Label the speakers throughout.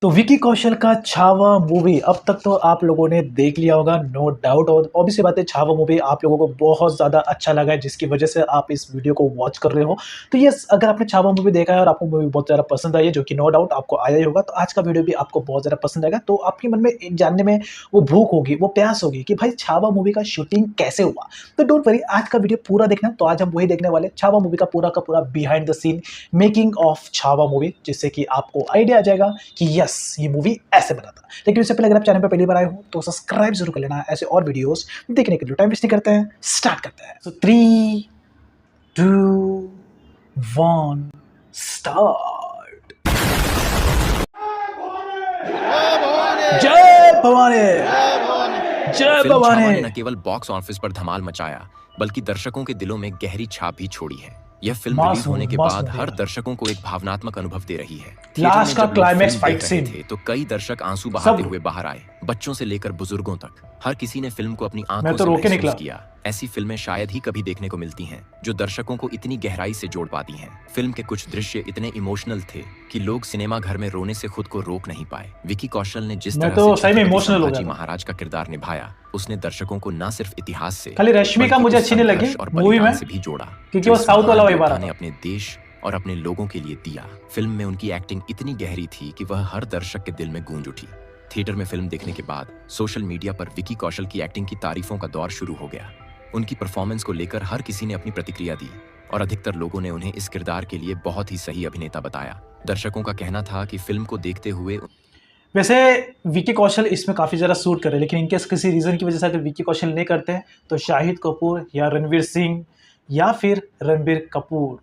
Speaker 1: तो विकी कौशल का छावा मूवी अब तक तो आप लोगों ने देख लिया होगा, नो डाउट। और ऑब्वियसली बात है, छावा मूवी आप लोगों को बहुत ज़्यादा अच्छा लगा है, जिसकी वजह से आप इस वीडियो को वॉच कर रहे हो। तो यस, अगर आपने छावा मूवी देखा है और आपको मूवी बहुत ज़्यादा पसंद आई है, जो कि नो डाउट आपको आया ही होगा, तो आज का वीडियो भी आपको बहुत ज़्यादा पसंद आएगा। तो आपके मन में एक जानने में वो भूख होगी, वो प्यास होगी कि भाई छावा मूवी का शूटिंग कैसे हुआ। तो डोंट वरी, आज का वीडियो पूरा देखना। तो आज हम वही देखने वाले, छावा मूवी का पूरा behind the scene making of Chhaava movie, जिससे कि आपको आइडिया आ जाएगा कि यस, ये मूवी ऐसे बना था। लेकिन उससे पहले अगर आप चैनल पर पहली बार आए हो तो सब्सक्राइब जरूर कर लेना, ऐसे और वीडियोस देखने के लिए। टाइम वेस्ट नहीं करते हैं, स्टार्ट करते हैं। सो 3 2 1 स्टार्ट। जय भवानी, जय
Speaker 2: फिल्म छावा
Speaker 1: भवानी।
Speaker 2: ने न केवल बॉक्स ऑफिस पर धमाल मचाया, बल्कि दर्शकों के दिलों में गहरी छाप भी छोड़ी है। यह फिल्म रिलीज होने के बाद हर दर्शकों को एक भावनात्मक अनुभव दे रही है।
Speaker 1: लास्ट का क्लाइमैक्स फाइट सीन
Speaker 2: थे तो कई दर्शक आंसू बहाते हुए बाहर आए। बच्चों से लेकर बुजुर्गों तक हर किसी ने फिल्म को अपनी आंखों से महसूस किया। ऐसी फिल्में शायद ही कभी देखने को मिलती हैं, जो दर्शकों को इतनी गहराई से जोड़ पाती हैं। फिल्म के कुछ दृश्य इतने इमोशनल थे कि लोग सिनेमा घर में रोने से खुद को रोक नहीं पाए। विकी कौशल ने जिस तरह से छत्रपति संभाजी महाराज का किरदार निभाया, उसने दर्शकों को न सिर्फ इतिहास से,
Speaker 1: खाली रश्मि का मुझे अच्छी नहीं लगी
Speaker 2: और
Speaker 1: मूवी में
Speaker 2: से भी जोड़ा,
Speaker 1: क्योंकि वो साउथ वाला वाइब आ रहा
Speaker 2: था। अपने देश और अपने लोगों के लिए दिया। फिल्म में उनकी एक्टिंग इतनी गहरी थी कि वह हर दर्शक के दिल में गूंज उठी। थिएटर में फिल्म देखने के बाद सोशल मीडिया पर विकी कौशल की एक्टिंग की तारीफों का दौर शुरू हो गया। उनकी परफॉर्मेंस को लेकर हर किसी ने अपनी प्रतिक्रिया दी और अधिकतर लोगों ने उन्हें इस किरदार के लिए बहुत ही सही अभिनेता बताया। दर्शकों का कहना था कि फिल्म को देखते हुए
Speaker 1: वैसे विकी कौशल इसमें काफ़ी ज़्यादा सूट करे, लेकिन इनकेस किसी रीज़न की वजह से अगर विकी कौशल नहीं करते हैं तो शाहिद कपूर या रणवीर सिंह या फिर रणबीर कपूर,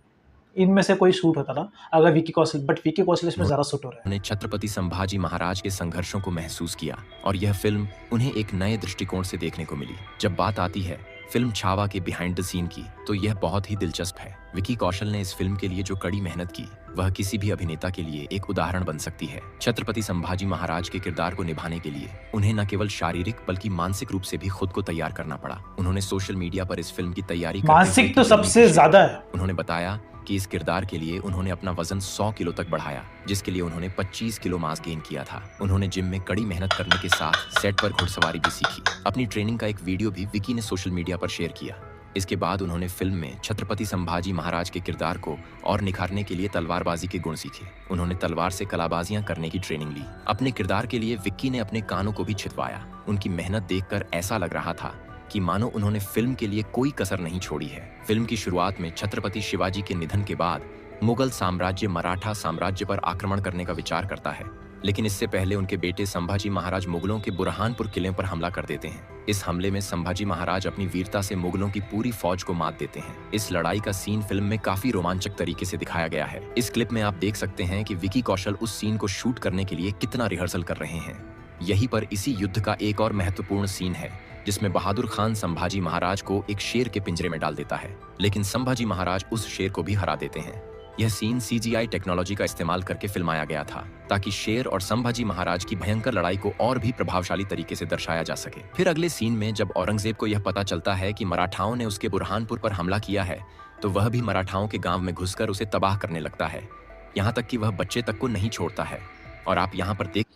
Speaker 1: इनमें से कोई शूट होता था अगर विकी कौशल, बट विकी कौशल इसमें ज़्यादा शूट हो रहा है।
Speaker 2: उन्हें छत्रपति संभाजी महाराज के संघर्षों को महसूस किया और यह फिल्म उन्हें एक नए दृष्टिकोण से देखने को मिली। जब बात आती है फिल्म छावा के बिहाइंड द सीन की, तो यह बहुत ही दिलचस्प है। विकी कौशल ने इस फिल्म के लिए जो कड़ी मेहनत की, वह किसी भी अभिनेता के लिए एक उदाहरण बन सकती है। छत्रपति संभाजी महाराज के किरदार को निभाने के लिए उन्हें न केवल शारीरिक बल्कि मानसिक रूप से भी खुद को तैयार करना पड़ा। उन्होंने सोशल मीडिया पर इस फिल्म की तैयारी
Speaker 1: मानसिक तो सबसे ज्यादा है।
Speaker 2: उन्होंने बताया कि इस किरदार के लिए उन्होंने अपना वजन 100 किलो तक बढ़ाया, जिसके लिए उन्होंने 25 किलो मास गेन किया था। उन्होंने जिम में कड़ी मेहनत करने के साथ सेट पर घुड़सवारी भी सीखी। अपनी ट्रेनिंग का एक वीडियो भी विकी ने सोशल मीडिया पर शेयर किया। इसके बाद उन्होंने फिल्म में छत्रपति संभाजी महाराज के किरदार को और निखारने के लिए तलवारबाजी के गुण सीखे। उन्होंने तलवार से कलाबाजियां करने की ट्रेनिंग ली। अपने किरदार के लिए विक्की ने अपने कानों को भी छिदवाया। उनकी मेहनत देखकर ऐसा लग रहा था कि मानो उन्होंने फिल्म के लिए कोई कसर नहीं छोड़ी है। फिल्म की शुरुआत में छत्रपति शिवाजी के निधन के बाद मुगल साम्राज्य मराठा साम्राज्य पर आक्रमण करने का विचार करता है, लेकिन इससे पहले उनके बेटे संभाजी महाराज मुगलों के बुरहानपुर किले पर हमला कर देते हैं। इस हमले में संभाजी महाराज अपनी वीरता से मुगलों की पूरी फौज को मात देते हैं। इस लड़ाई का सीन फिल्म में काफी रोमांचक तरीके से दिखाया गया है। इस क्लिप में आप देख सकते हैं कि विकी कौशल उस सीन को शूट करने के लिए कितना रिहर्सल कर रहे हैं। यहीं पर इसी युद्ध का एक और महत्वपूर्ण सीन है, जिसमें बहादुर खान संभाजी महाराज को एक शेर के पिंजरे में डाल देता है, लेकिन संभाजी महाराज उस शेर को भी हरा देते हैं। यह सीन CGI टेक्नोलॉजी का इस्तेमाल करके फिल्माया गया था, ताकि शेर और संभाजी महाराज की भयंकर लड़ाई को और भी प्रभावशाली तरीके से दर्शाया जा सके। फिर अगले सीन में जब औरंगजेब को यह पता चलता है कि मराठाओं ने उसके बुरहानपुर पर हमला किया है, तो वह भी मराठाओं के गांव में घुसकर उसे तबाह करने लगता है, यहाँ तक कि वह बच्चे तक को नहीं छोड़ता है। और आप यहाँ पर देख,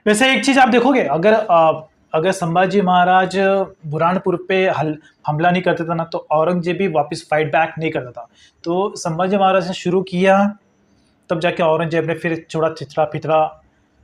Speaker 1: वैसे एक चीज आप देखोगे, अगर संभाजी महाराज बुरहानपुर पे हमला नहीं करते थे ना, तो औरंगजेब भी वापस फाइट बैक नहीं करता था। तो संभाजी महाराज ने शुरू किया, तब जाके औरंगजेब ने फिर थोड़ा चित्रा पितरा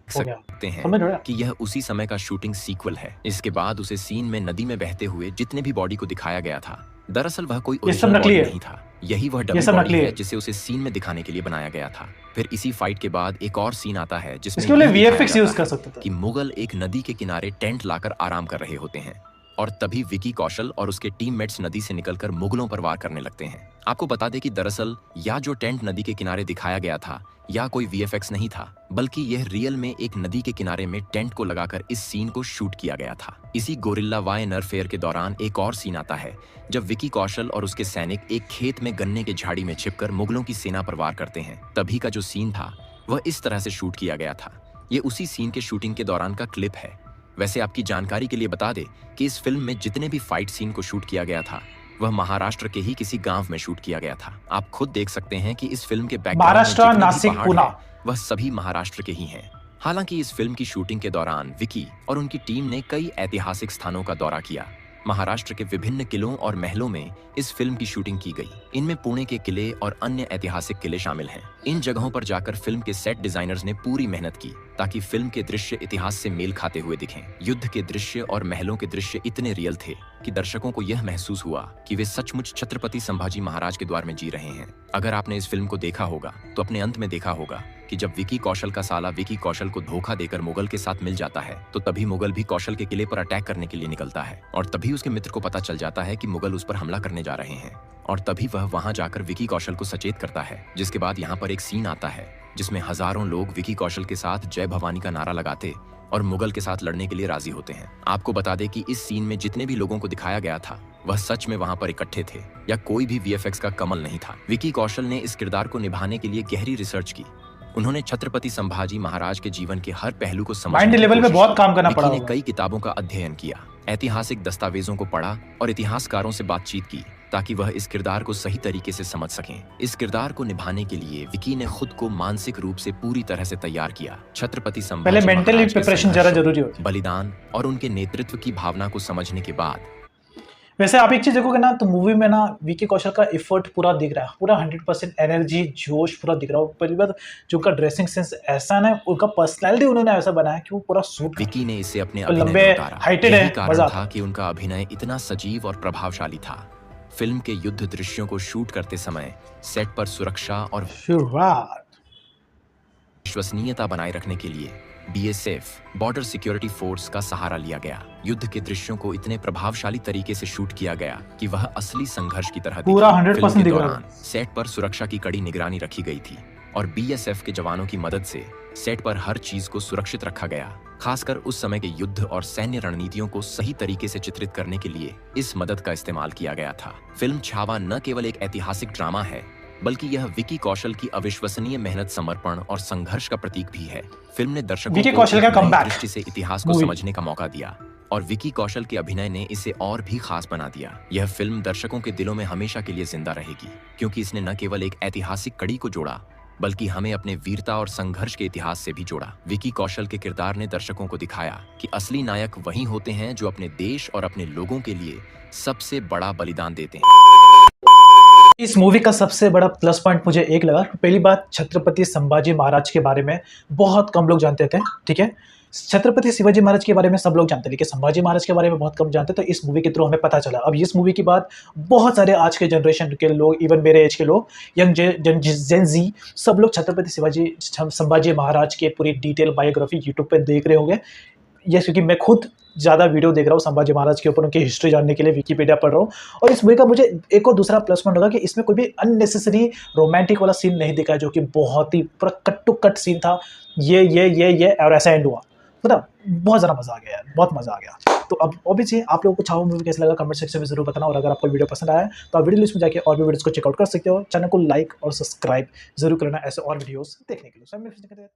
Speaker 1: हो गया।
Speaker 2: सकते हैं कि यह उसी समय का शूटिंग सीक्वल है। इसके बाद उसे सीन में नदी में बहते हुए जितने भी बॉडी को दिखाया गया था, दरअसल वह कोई ओरिजिनल बॉडी नहीं था। यही वह डमी बॉडी है जिसे उसे सीन में दिखाने के लिए बनाया गया था। फिर इसी फाइट के बाद एक और सीन आता है जिसमें
Speaker 1: VFX यूज कर सकते थे
Speaker 2: कि मुगल एक नदी के किनारे टेंट लाकर आराम कर रहे होते हैं और तभी विकी कौशल और उसके टीममेट्स नदी से निकलकर मुगलों पर वार करने लगते हैं। आपको बता दें कि दरअसल या जो टेंट नदी के किनारे दिखाया गया था या कोई VFX नहीं था, बल्कि यह रियल में एक नदी के किनारे में टेंट को लगाकर इस सीन को शूट किया गया था। इसी गोरिल्ला वारफेयर के दौरान एक और सीन आता है जब विकी कौशल और उसके सैनिक एक खेत में गन्ने के झाड़ी में छिपकर मुगलों की सेना पर वार करते हैं। तभी का जो सीन था वह इस तरह से शूट किया गया था। ये उसी सीन के शूटिंग के दौरान का क्लिप है। वैसे आपकी जानकारी के लिए बता दे कि इस फिल्म में जितने भी फाइट सीन को शूट किया गया था, वह महाराष्ट्र के ही किसी गांव में शूट किया गया था। आप खुद देख सकते हैं कि इस फिल्म के बैकग्राउंड में
Speaker 1: महाराष्ट्र, नासिक, पुणे,
Speaker 2: वह सभी महाराष्ट्र के ही हैं। हालांकि इस फिल्म की शूटिंग के दौरान विकी और उनकी टीम ने कई ऐतिहासिक स्थानों का दौरा किया। महाराष्ट्र के विभिन्न किलों और महलों में इस फिल्म की शूटिंग की गई। इनमें पुणे के किले और अन्य ऐतिहासिक किले शामिल हैं। इन जगहों पर जाकर फिल्म के सेट डिजाइनर्स ने पूरी मेहनत की ताकि फिल्म के दृश्य इतिहास से मेल खाते हुए दिखें। युद्ध के दृश्य और महलों के दृश्य इतने रियल थे कि दर्शकों को यह महसूस हुआ कि वे सचमुच छत्रपति संभाजी महाराज के द्वार में जी रहे हैं। अगर आपने इस फिल्म को देखा होगा तो अपने अंत में देखा होगा कि जब विकी कौशल का साला विकी कौशल को धोखा देकर मुगल के साथ मिल जाता है तो तभी मुगल भी कौशल के किले पर अटैक करने के लिए निकलता है और तभी उसके मित्र को पता चल जाता है कि मुगल उस पर हमला करने जा रहे हैं और तभी वह वहां जाकर विकी कौशल को सचेत करता है। जिसके बाद यहाँ पर एक सीन आता है जिसमें हजारों लोग विकी कौशल के साथ जय भवानी का नारा लगाते और मुगल के साथ लड़ने के लिए राजी होते हैं। आपको बता दें कि इस सीन में जितने भी लोगों को दिखाया गया था वह सच में वहां पर इकट्ठे थे या कोई भी वीएफएक्स का कमल नहीं था। विकी कौशल ने इस किरदार को निभाने के लिए गहरी रिसर्च की। उन्होंने छत्रपति संभाजी महाराज के जीवन के हर पहलू को समझने
Speaker 1: माइंड
Speaker 2: की
Speaker 1: लेवल में
Speaker 2: कोशिश
Speaker 1: बहुत
Speaker 2: की।
Speaker 1: काम करना
Speaker 2: विकी
Speaker 1: पड़ा
Speaker 2: ने
Speaker 1: होगा।
Speaker 2: कई किताबों का अध्ययन किया, ऐतिहासिक दस्तावेजों को पढ़ा और इतिहासकारों से बातचीत की ताकि वह इस किरदार को सही तरीके से समझ सकें। इस किरदार को निभाने के लिए विकी ने खुद को मानसिक रूप से पूरी तरह से तैयार किया। छत्रपति
Speaker 1: पहले
Speaker 2: संभाजी
Speaker 1: मेंटली
Speaker 2: महाराज के
Speaker 1: प्रिपरेशन ज्यादा
Speaker 2: संघर्षों,
Speaker 1: जरूरी होती है।
Speaker 2: बलिदान और उनके नेतृत्व की भावना को समझने के बाद
Speaker 1: वैसे आप एक चीज देखोगे ना तो मूवी में ना विकी कौशल का एफर्ट पूरा दिख रहा है, पूरा 100% एनर्जी जोश पूरा दिख रहा है। पहली बार जो उनका ड्रेसिंग सेंस ऐसा ना, उनका पर्सनैलिटी उन्होंने ऐसा बनाया कि वो पूरा सूट
Speaker 2: विकी ने इसे अपने
Speaker 1: तो
Speaker 2: अभिनय
Speaker 1: लंबे
Speaker 2: में उतारा।
Speaker 1: हाइटेड
Speaker 2: यही
Speaker 1: है,
Speaker 2: कारण
Speaker 1: मजा
Speaker 2: था
Speaker 1: आता
Speaker 2: कि उनका अभिनय इतना सजीव और प्रभावशाली था। फिल्म के युद्ध दृश्यों को शूट करते समय सेट पर सुरक्षा और
Speaker 1: शुरुआत।
Speaker 2: विश्वसनीयता बनाए रखने के लिए बीएसएफ बॉर्डर सिक्योरिटी फोर्स का सहारा लिया गया। युद्ध के दृश्यों को इतने प्रभावशाली तरीके से शूट किया गया कि वह असली संघर्ष की तरह
Speaker 1: पूरा
Speaker 2: दिखे।
Speaker 1: 100%
Speaker 2: फिल्म के
Speaker 1: दिख रहा
Speaker 2: दौरान सेट पर सुरक्षा की कड़ी निगरानी रखी गई थी और बीएसएफ के जवानों की मदद से सेट पर हर चीज को सुरक्षित रखा गया। खासकर उस समय के युद्ध और सैन्य रणनीतियों को सही तरीके से चित्रित करने के लिए इस मदद का इस्तेमाल किया गया था। फिल्म छावा न केवल एक ऐतिहासिक ड्रामा है बल्कि यह विकी कौशल की अविश्वसनीय मेहनत, समर्पण और संघर्ष का प्रतीक भी है। फिल्म ने दर्शकों
Speaker 1: विकी
Speaker 2: को
Speaker 1: कौशल का
Speaker 2: एक नई
Speaker 1: comeback
Speaker 2: दृष्टि से इतिहास को
Speaker 1: movie।
Speaker 2: समझने का मौका दिया और विकी कौशल के अभिनय ने इसे और भी खास बना दिया। यह फिल्म दर्शकों के दिलों में हमेशा के लिए जिंदा रहेगी क्योंकि इसने न केवल एक ऐतिहासिक कड़ी को जोड़ा बल्कि हमें अपने वीरता और संघर्ष के इतिहास से भी जोड़ा। विकी कौशल के किरदार ने दर्शकों को दिखाया कि असली नायक वही होते हैं जो अपने देश और अपने लोगों के लिए सबसे बड़ा बलिदान देते हैं।
Speaker 1: इस मूवी का सबसे बड़ा प्लस पॉइंट मुझे एक लगा। पहली बात, छत्रपति संभाजी महाराज के बारे में बहुत कम लोग जानते थे, ठीक है। छत्रपति शिवाजी महाराज के बारे में सब लोग जानते, लेकिन संभाजी महाराज के बारे में बहुत कम जानते। तो इस मूवी के थ्रू हमें पता चला। अब इस मूवी के बाद बहुत सारे आज के जनरेशन के लोग, इवन मेरे एज के लोग, यंग जेन जी, सब लोग छत्रपति शिवाजी संभाजी महाराज के पूरी डिटेल बायोग्राफी यूट्यूब पे देख रहे होंगे। ये क्योंकि मैं खुद ज़्यादा वीडियो देख रहा हूँ संभाजी महाराज के ऊपर, उनकी हिस्ट्री जानने के लिए विकीपीडिया पढ़ रहा हूँ। और इस मूवी का मुझे एक और दूसरा प्लस पॉइंट लगा कि इसमें कोई भी अननेसेसरी रोमांटिक वाला सीन नहीं दिखा, जो कि बहुत ही पूरा कट टू कट सीन था। ये और ऐसा एंड हुआ, मतलब बहुत ज़्यादा मज़ा आ गया यार, बहुत मज़ा आ गया। तो अब ऑब्वियसली आप लोगों को छावा मूवी कैसा लगा कमेंट सेक्शन में जरूर बताना। और अगर आपको वीडियो पसंद आया तो आप वीडियो लिस्ट में जाके और भी वीडियोस को चेकआउट कर सकते हो। चैनल को लाइक और सब्सक्राइब जरूर करना ऐसे और वीडियोस देखने के लिए।